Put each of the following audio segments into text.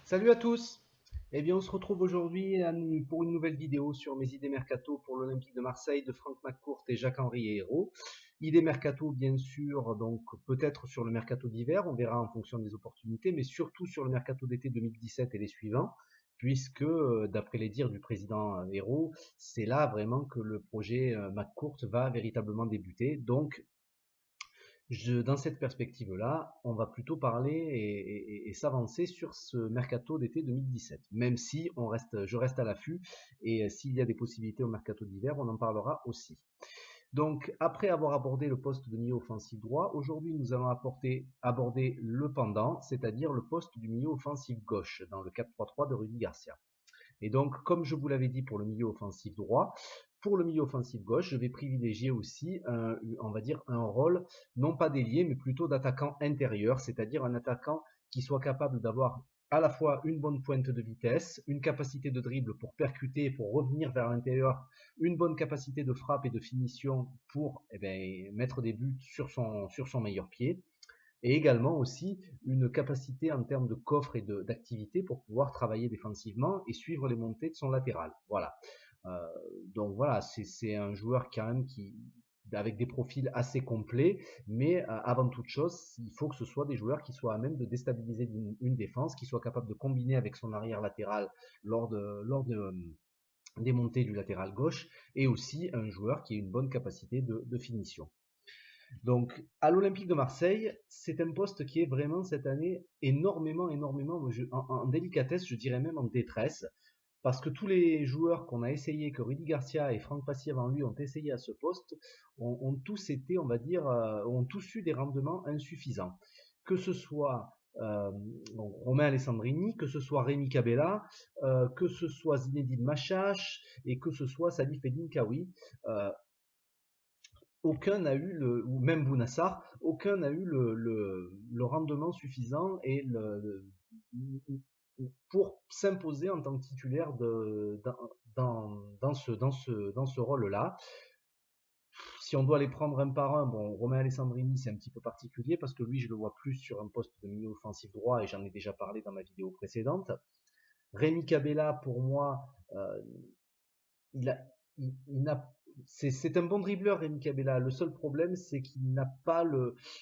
Salut à tous! Eh bien, on se retrouve aujourd'hui pour une nouvelle vidéo sur mes idées mercato pour l'Olympique de Marseille de Franck McCourt et Jacques-Henri Hérault. Idées mercato, bien sûr, donc peut-être sur le mercato d'hiver, on verra en fonction des opportunités, mais surtout sur le mercato d'été 2017 et les suivants, puisque, d'après les dires du président Hérault, c'est là vraiment que le projet McCourt va véritablement débuter. Donc, dans cette perspective-là, on va plutôt parler et s'avancer sur ce mercato d'été 2017. Même si je reste à l'affût et s'il y a des possibilités au mercato d'hiver, on en parlera aussi. Donc, après avoir abordé le poste de milieu offensif droit, aujourd'hui nous allons aborder le pendant, c'est-à-dire le poste du milieu offensif gauche dans le 4-3-3 de Rudy Garcia. Et donc, comme je vous l'avais dit pour le milieu offensif droit, pour le milieu offensif gauche, je vais privilégier aussi, on va dire, un rôle non pas d'ailier, mais plutôt d'attaquant intérieur, c'est-à-dire un attaquant qui soit capable d'avoir à la fois une bonne pointe de vitesse, une capacité de dribble pour percuter, pour revenir vers l'intérieur, une bonne capacité de frappe et de finition pour mettre des buts sur son meilleur pied, et également aussi une capacité en termes de coffre et d'activité pour pouvoir travailler défensivement et suivre les montées de son latéral. Voilà. Euh, donc voilà, c'est un joueur quand même avec des profils assez complets, mais avant toute chose, il faut que ce soit des joueurs qui soient à même de déstabiliser une défense, qui soient capables de combiner avec son arrière latéral des montées du latéral gauche, et aussi un joueur qui ait une bonne capacité de finition. Donc, à l'Olympique de Marseille, c'est un poste qui est vraiment cette année énormément, en délicatesse, je dirais même en détresse, parce que tous les joueurs qu'on a essayé, que Rudy Garcia et Franck Passy avant lui ont essayé à ce poste, ont tous été, on va dire, ont tous eu des rendements insuffisants. Que ce soit Romain Alessandrini, que ce soit Rémi Cabella, que ce soit Zinedine Machache et que ce soit Salif Eddin Kawi. Aucun n'a eu ou même Bounassar, aucun n'a eu le rendement suffisant pour s'imposer en tant que titulaire dans ce rôle-là. Si on doit les prendre un par un, bon, Romain Alessandrini, c'est un petit peu particulier parce que lui, je le vois plus sur un poste de milieu offensif droit et j'en ai déjà parlé dans ma vidéo précédente. Rémi Cabella, pour moi, il a, il n'a c'est un bon dribbleur, Rémi Cabella. Le seul problème, c'est qu'il n'a pas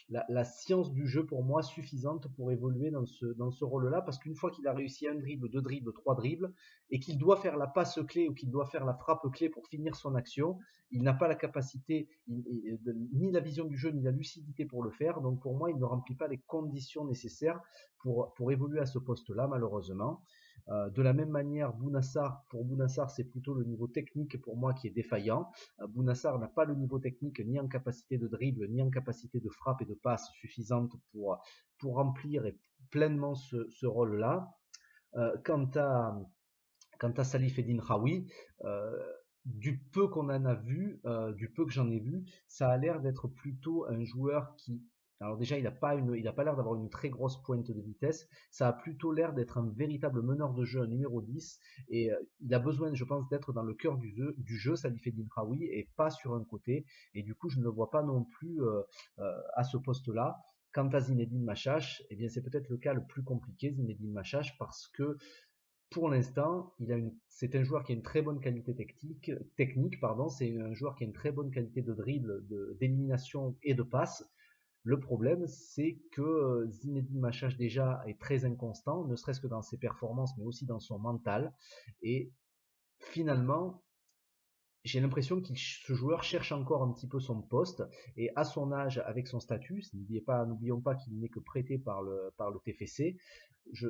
la science du jeu pour moi suffisante pour évoluer dans ce rôle-là. Parce qu'une fois qu'il a réussi un dribble, deux dribbles, trois dribbles, et qu'il doit faire la passe clé ou qu'il doit faire la frappe clé pour finir son action, il n'a pas la capacité, ni la vision du jeu, ni la lucidité pour le faire. Donc pour moi, il ne remplit pas les conditions nécessaires pour évoluer à ce poste-là, malheureusement. De la même manière, pour Bounassar, c'est plutôt le niveau technique pour moi qui est défaillant. Bounassar n'a pas le niveau technique ni en capacité de dribble, ni en capacité de frappe et de passe suffisante pour remplir pleinement ce rôle-là. Euh, quant, à, quant à Salif Eddin Raoui, du peu qu'on en a vu, du peu que j'en ai vu, ça a l'air d'être plutôt un joueur qui, alors déjà, il n'a pas l'air d'avoir une très grosse pointe de vitesse. Ça a plutôt l'air d'être un véritable meneur de jeu, un numéro 10. Et il a besoin, je pense, d'être dans le cœur du jeu, Salif Eddin Raoui, et pas sur un côté. Et du coup, je ne le vois pas non plus à ce poste-là. Quant à Zinedine Machache, eh bien, c'est peut-être le cas le plus compliqué, Zinedine Machache, parce que pour l'instant, c'est un joueur qui a une très bonne qualité technique, pardon, c'est un joueur qui a une très bonne qualité de dribble, d'élimination et de passe. Le problème, c'est que Zinedine Machache déjà est très inconstant, ne serait-ce que dans ses performances, mais aussi dans son mental. Et finalement, j'ai l'impression que ce joueur cherche encore un petit peu son poste. Et à son âge, avec son statut, n'oublions pas qu'il n'est que prêté par le TFC, je,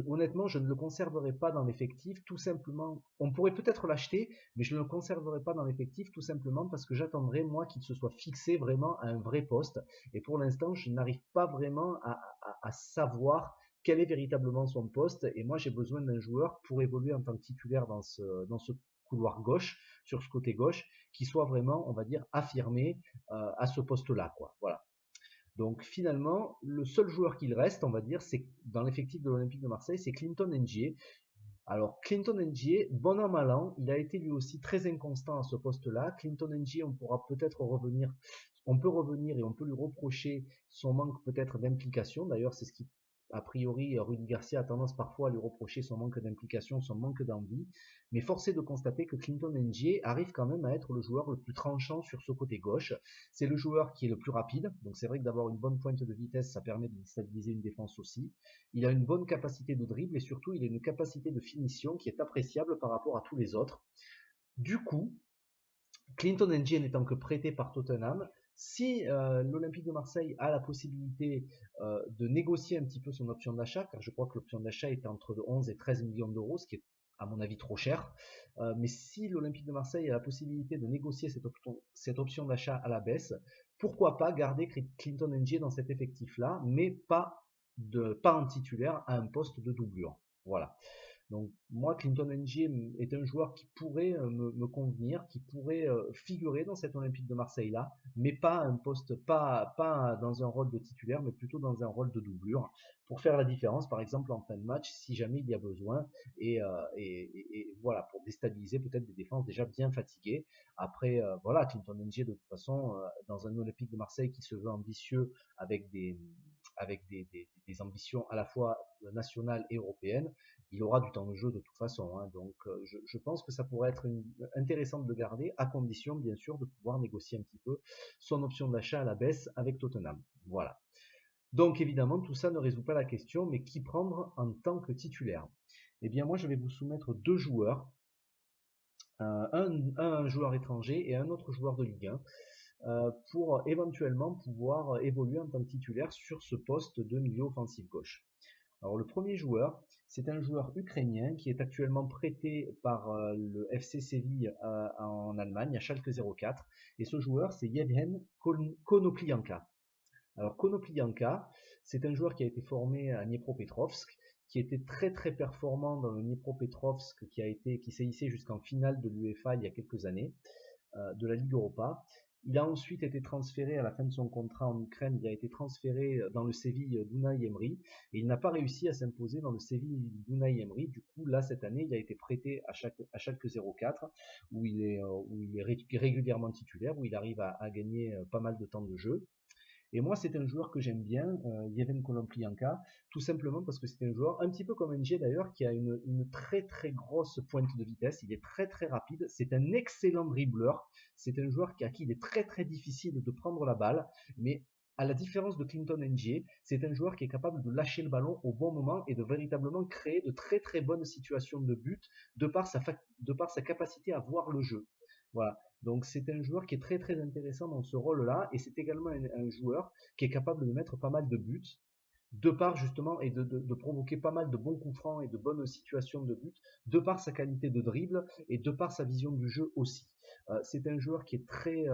honnêtement, je ne le conserverai pas dans l'effectif, tout simplement. On pourrait peut-être l'acheter, mais je ne le conserverai pas dans l'effectif, tout simplement parce que j'attendrai, moi, qu'il se soit fixé vraiment à un vrai poste. Et pour l'instant, je n'arrive pas vraiment à savoir quel est véritablement son poste. Et moi, j'ai besoin d'un joueur pour évoluer en tant que titulaire dans ce couloir gauche, sur ce côté gauche, qui soit vraiment, on va dire, affirmé à ce poste-là, quoi. Voilà. Donc finalement, le seul joueur qu'il reste, on va dire, c'est dans l'effectif de l'Olympique de Marseille, c'est Clinton Ndiaye. Alors Clinton Ndiaye, bon an mal an, il a été lui aussi très inconstant à ce poste-là. Clinton Ndiaye, on pourra peut-être on peut revenir et on peut lui reprocher son manque peut-être d'implication. D'ailleurs, c'est ce qui a priori, Rudy Garcia a tendance parfois à lui reprocher son manque d'implication, son manque d'envie. Mais force est de constater que Clinton N'Jie arrive quand même à être le joueur le plus tranchant sur ce côté gauche. C'est le joueur qui est le plus rapide. Donc c'est vrai que d'avoir une bonne pointe de vitesse, ça permet de stabiliser une défense aussi. Il a une bonne capacité de dribble et surtout, il a une capacité de finition qui est appréciable par rapport à tous les autres. Du coup, Clinton N'Jie n'étant que prêté par Tottenham, si l'Olympique de Marseille a la possibilité de négocier un petit peu son option d'achat, car je crois que l'option d'achat est entre 11 et 13 millions d'euros, ce qui est à mon avis trop cher, mais si l'Olympique de Marseille a la possibilité de négocier cette option d'achat à la baisse, pourquoi pas garder Clinton N'Jie dans cet effectif-là, mais pas en titulaire à un poste de doublure. Voilà. Donc moi, Clinton N'Jie est un joueur qui pourrait me convenir, qui pourrait figurer dans cette Olympique de Marseille-là, mais pas un poste, pas dans un rôle de titulaire, mais plutôt dans un rôle de doublure, pour faire la différence, par exemple en fin de match, si jamais il y a besoin, et voilà, pour déstabiliser peut-être des défenses déjà bien fatiguées. Après, voilà, Clinton N'Jie, de toute façon, dans un Olympique de Marseille qui se veut ambitieux, avec des ambitions à la fois nationales et européennes, il aura du temps de jeu de toute façon. Hein. Donc je pense que ça pourrait être intéressant de le garder, à condition bien sûr de pouvoir négocier un petit peu son option d'achat à la baisse avec Tottenham. Voilà. Donc évidemment, tout ça ne résout pas la question, mais qui prendre en tant que titulaire? Eh bien moi je vais vous soumettre deux joueurs, un joueur étranger et un autre joueur de Ligue 1. Pour éventuellement pouvoir évoluer en tant que titulaire sur ce poste de milieu offensif gauche. Alors le premier joueur, c'est un joueur ukrainien qui est actuellement prêté par le FC Séville en Allemagne, à Schalke 04. Et ce joueur, c'est Yevhen Konoplyanka. Alors Konoplyanka, c'est un joueur qui a été formé à Dniepropetrovsk, qui était très très performant dans le Dniepropetrovsk, qui s'est hissé jusqu'en finale de l'UEFA il y a quelques années, de la Ligue Europa. Il a ensuite été transféré à la fin de son contrat en Ukraine, il a été transféré dans le Séville d'Unai Emery et il n'a pas réussi à s'imposer dans le Séville d'Unai Emery. Du coup, là, cette année, il a été prêté à Schalke 04 où il est régulièrement titulaire, où il arrive à gagner pas mal de temps de jeu. Et moi, c'est un joueur que j'aime bien, Yevhen Konoplyanka, tout simplement parce que c'est un joueur, un petit peu comme NG d'ailleurs, qui a une très très grosse pointe de vitesse. Il est très très rapide. C'est un excellent dribbleur. C'est un joueur à qui il est très très difficile de prendre la balle. Mais à la différence de Clinton NG, c'est un joueur qui est capable de lâcher le ballon au bon moment et de véritablement créer de très très bonnes situations de but de par sa capacité à voir le jeu. Voilà. Donc c'est un joueur qui est très très intéressant dans ce rôle-là et c'est également un joueur qui est capable de mettre pas mal de buts de par justement et de provoquer pas mal de bons coups francs et de bonnes situations de but de par sa qualité de dribble et de par sa vision du jeu aussi. C'est un joueur qui est très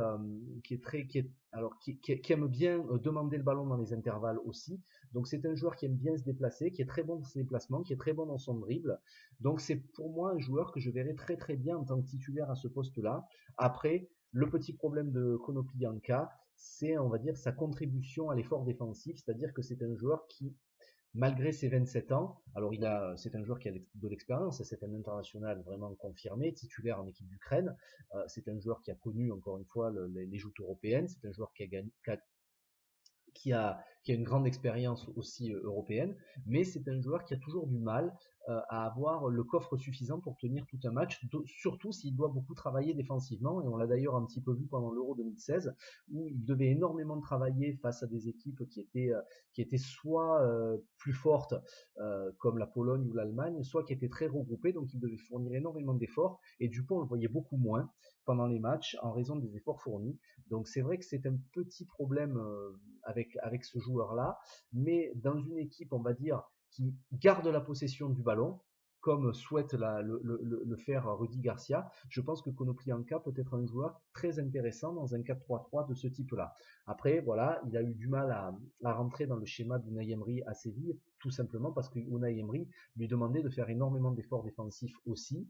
qui aime bien demander le ballon dans les intervalles aussi. Donc c'est un joueur qui aime bien se déplacer, qui est très bon dans ses déplacements, qui est très bon dans son dribble. Donc c'est pour moi un joueur que je verrai très très bien en tant que titulaire à ce poste-là. Après, le petit problème de Konoplyanka, c'est, on va dire, sa contribution à l'effort défensif, c'est-à-dire que c'est un joueur qui, malgré ses 27 ans, alors c'est un joueur qui a de l'expérience, c'est un international vraiment confirmé, titulaire en équipe d'Ukraine, c'est un joueur qui a connu, encore une fois, les joutes européennes, c'est un joueur qui a une grande expérience aussi européenne, mais c'est un joueur qui a toujours du mal à avoir le coffre suffisant pour tenir tout un match, surtout s'il doit beaucoup travailler défensivement, et on l'a d'ailleurs un petit peu vu pendant l'Euro 2016, où il devait énormément travailler face à des équipes qui étaient soit plus fortes, comme la Pologne ou l'Allemagne, soit qui étaient très regroupées, donc il devait fournir énormément d'efforts, et du coup on le voyait beaucoup moins pendant les matchs en raison des efforts fournis. Donc c'est vrai que c'est un petit problème avec ce joueur-là, mais dans une équipe, on va dire, qui garde la possession du ballon, comme souhaite le faire Rudy Garcia, je pense que Konoplyanka peut être un joueur très intéressant dans un 4-3-3 de ce type-là. Après, voilà, il a eu du mal à rentrer dans le schéma d'Unai Emery à Séville, tout simplement parce que Unai Emery lui demandait de faire énormément d'efforts défensifs aussi,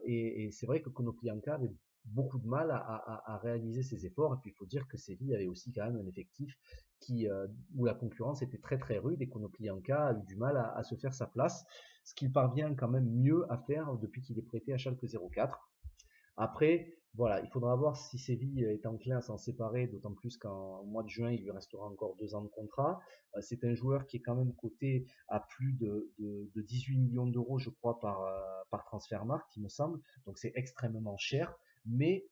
et c'est vrai que Konoplyanka avait beaucoup de mal à réaliser ses efforts. Et puis il faut dire que Séville avait aussi quand même un effectif où la concurrence était très très rude et Konoplyanka a eu du mal à se faire sa place, ce qu'il parvient quand même mieux à faire depuis qu'il est prêté à Schalke 04. Après, voilà, il faudra voir si Séville est enclin à s'en séparer, d'autant plus qu'en mois de juin, il lui restera encore 2 ans de contrat. C'est un joueur qui est quand même coté à plus de 18 millions d'euros, je crois, par Transfermarkt, il me semble. Donc c'est extrêmement cher, mais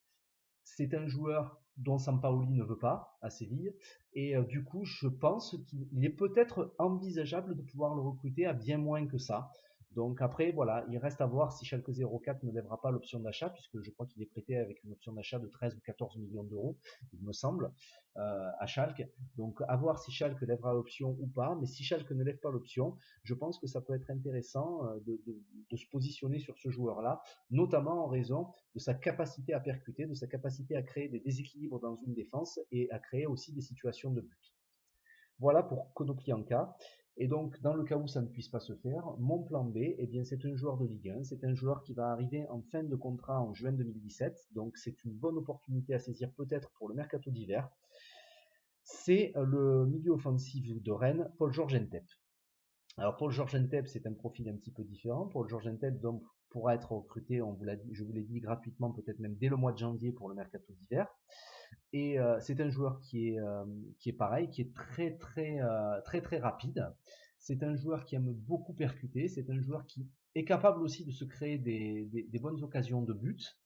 c'est un joueur dont Sampaoli ne veut pas à Séville. Et du coup, je pense qu'il est peut-être envisageable de pouvoir le recruter à bien moins que ça. Donc après, voilà, il reste à voir si Schalke 04 ne lèvera pas l'option d'achat, puisque je crois qu'il est prêté avec une option d'achat de 13 ou 14 millions d'euros, il me semble, à Schalke. Donc à voir si Schalke lèvera l'option ou pas. Mais si Schalke ne lève pas l'option, je pense que ça peut être intéressant de se positionner sur ce joueur-là, notamment en raison de sa capacité à percuter, de sa capacité à créer des déséquilibres dans une défense et à créer aussi des situations de but. Voilà pour Konoplyanka. Et donc, dans le cas où ça ne puisse pas se faire, mon plan B, eh bien, c'est un joueur de Ligue 1. C'est un joueur qui va arriver en fin de contrat en juin 2017. Donc, c'est une bonne opportunité à saisir peut-être pour le mercato d'hiver. C'est le milieu offensif de Rennes, Paul-Georges Ntep. Alors Paul George Ntep, c'est un profil un petit peu différent. Paul George Ntep donc pourra être recruté, je vous l'ai dit gratuitement, peut-être même dès le mois de janvier pour le mercato d'hiver. Et c'est un joueur qui est pareil, qui est très rapide. C'est un joueur qui aime beaucoup percuter. C'est un joueur qui est capable aussi de se créer des bonnes occasions de but.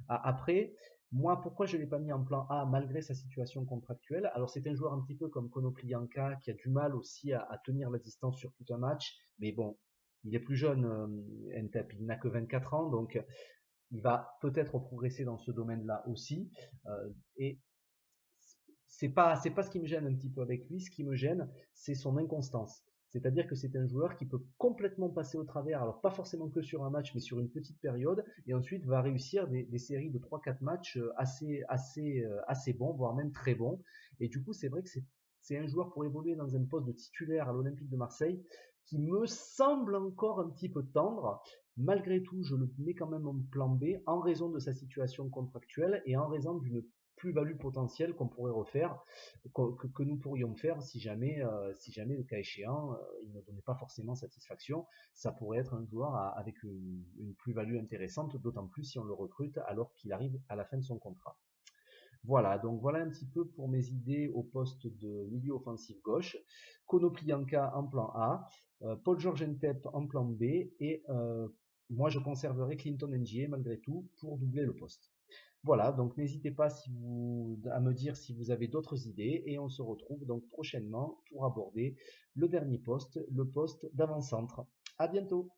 Après, moi, pourquoi je ne l'ai pas mis en plan A malgré sa situation contractuelle? Alors, c'est un joueur un petit peu comme Konoplyanka qui a du mal aussi à tenir la distance sur tout un match. Mais bon, il est plus jeune, Ntep, il n'a que 24 ans, donc il va peut-être progresser dans ce domaine-là aussi. Et c'est pas ce qui me gêne un petit peu avec lui. Ce qui me gêne, c'est son inconstance. C'est-à-dire que c'est un joueur qui peut complètement passer au travers, alors pas forcément que sur un match, mais sur une petite période, et ensuite va réussir des séries de 3-4 matchs assez bons, voire même très bons. Et du coup, c'est vrai que c'est un joueur pour évoluer dans un poste de titulaire à l'Olympique de Marseille qui me semble encore un petit peu tendre. Malgré tout, je le mets quand même en plan B en raison de sa situation contractuelle et en raison d'une plus-value potentielle qu'on pourrait refaire, que nous pourrions faire si jamais le cas échéant, il ne donnait pas forcément satisfaction. Ça pourrait être un joueur avec une plus-value intéressante, d'autant plus si on le recrute alors qu'il arrive à la fin de son contrat. Voilà, donc voilà un petit peu pour mes idées au poste de milieu offensif gauche. Konoplyanka en plan A, Paul George Ntep en plan B, et moi je conserverai Clinton Ndiaye malgré tout pour doubler le poste. Voilà, donc n'hésitez pas à me dire si vous avez d'autres idées et on se retrouve donc prochainement pour aborder le dernier poste, le poste d'avant-centre. À bientôt!